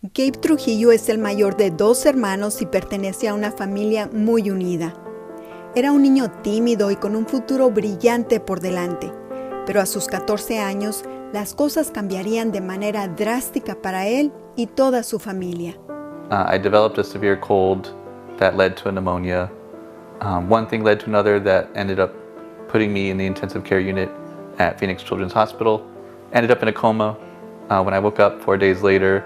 Gabe Trujillo es el mayor de 2 hermanos y pertenece a una familia muy unida. Era un niño tímido y con un futuro brillante por delante, pero a sus 14 años las cosas cambiarían de manera drástica para él y toda su familia. I developed a severe cold that led to a pneumonia. One thing led to another that ended up putting me in the intensive care unit at Phoenix Children's Hospital. Ended up in a coma. When I woke up 4 days later,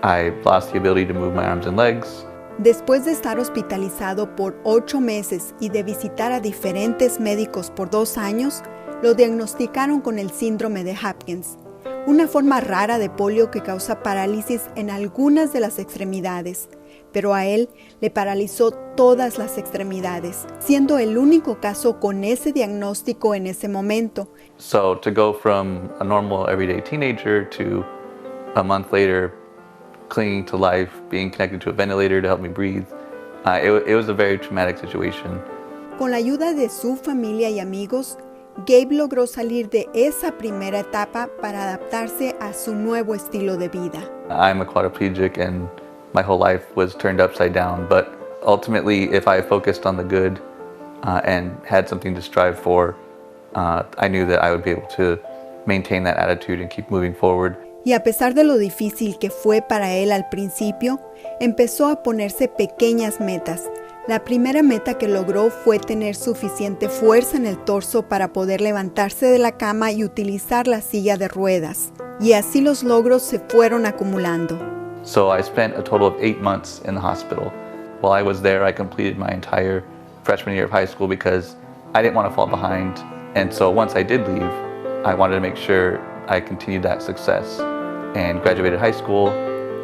I lost the ability to move my arms and legs. Después de estar hospitalizado por 8 meses y de visitar a diferentes médicos por 2 años, lo diagnosticaron con el síndrome de Hopkins, una forma rara de polio que causa parálisis en algunas de las extremidades, pero a él le paralizó todas las extremidades, siendo el único caso con ese diagnóstico en ese momento. So to go from a normal everyday teenager to a month later clinging to life, being connected to a ventilator to help me breathe, it was a very traumatic situation. Con la ayuda de su familia y amigos, Gabe logró salir de esa primera etapa para adaptarse a su nuevo estilo de vida. I'm a quadriplegic and my whole life was turned upside down, but ultimately if I focused on the good and had something to strive for, I knew that I would be able to maintain that attitude and keep moving forward. Y a pesar de lo difícil que fue para él al principio, empezó a ponerse pequeñas metas. La primera meta que logró fue tener suficiente fuerza en el torso para poder levantarse de la cama y utilizar la silla de ruedas. Y así los logros se fueron acumulando. So I spent a total of 8 months in the hospital. While I was there, I completed my entire freshman year of high school because I didn't want to fall behind. And so once I did leave, I wanted to make sure I continued that success and graduated high school.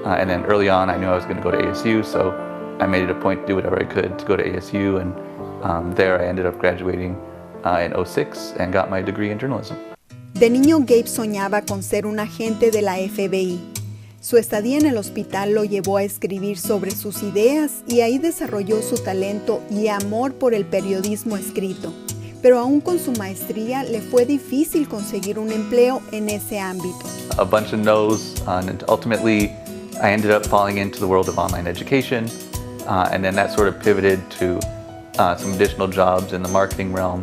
And then early on, I knew I was going to go to ASU, so I made it a point to do whatever I could to go to ASU, and there I ended up graduating in 2006 and got my degree in journalism. De niño, Gabe soñaba con ser un agente de la FBI. Su estadía en el hospital lo llevó a escribir sobre sus ideas y ahí desarrolló su talento y amor por el periodismo escrito. Pero aún con su maestría, le fue difícil conseguir un empleo en ese ámbito. A bunch of no's, and ultimately I ended up falling into the world of online education, and then that sort of pivoted to some additional jobs in the marketing realm.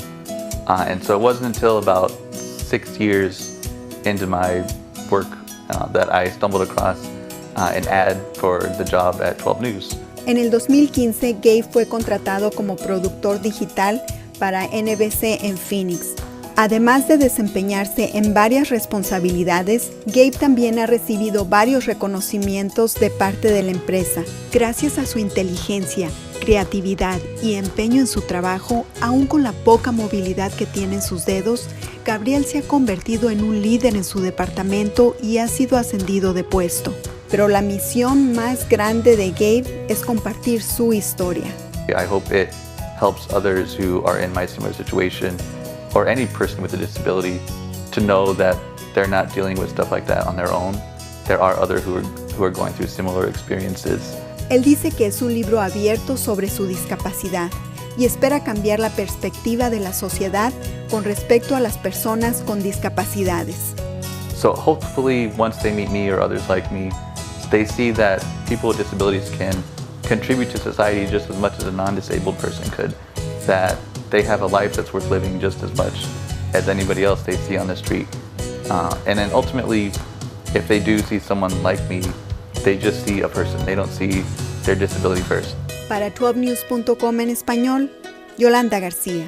And so it wasn't until about 6 years into my work that I stumbled across an ad for the job at 12 News. En el 2015, Gabe fue contratado como productor digital para NBC en Phoenix. Además de desempeñarse en varias responsabilidades, Gabe también ha recibido varios reconocimientos de parte de la empresa. Gracias a su inteligencia, creatividad y empeño en su trabajo, aún con la poca movilidad que tiene en sus dedos, Gabriel se ha convertido en un líder en su departamento y ha sido ascendido de puesto. Pero la misión más grande de Gabe es compartir su historia. I hope it helps others who are in my similar situation, or any person with a disability, to know that they're not dealing with stuff like that on their own. There are others who are going through similar experiences. Él dice que es un libro abierto sobre su discapacidad y espera cambiar la perspectiva de la sociedad con respecto a las personas con discapacidades. So hopefully once they meet me or others like me, they see that people with disabilities can contribute to society just as much as a non-disabled person could, that they have a life that's worth living just as much as anybody else they see on the street. And then ultimately, if they do see someone like me, they just see a person. They don't see their disability first. Para 12news.com en español, Yolanda García.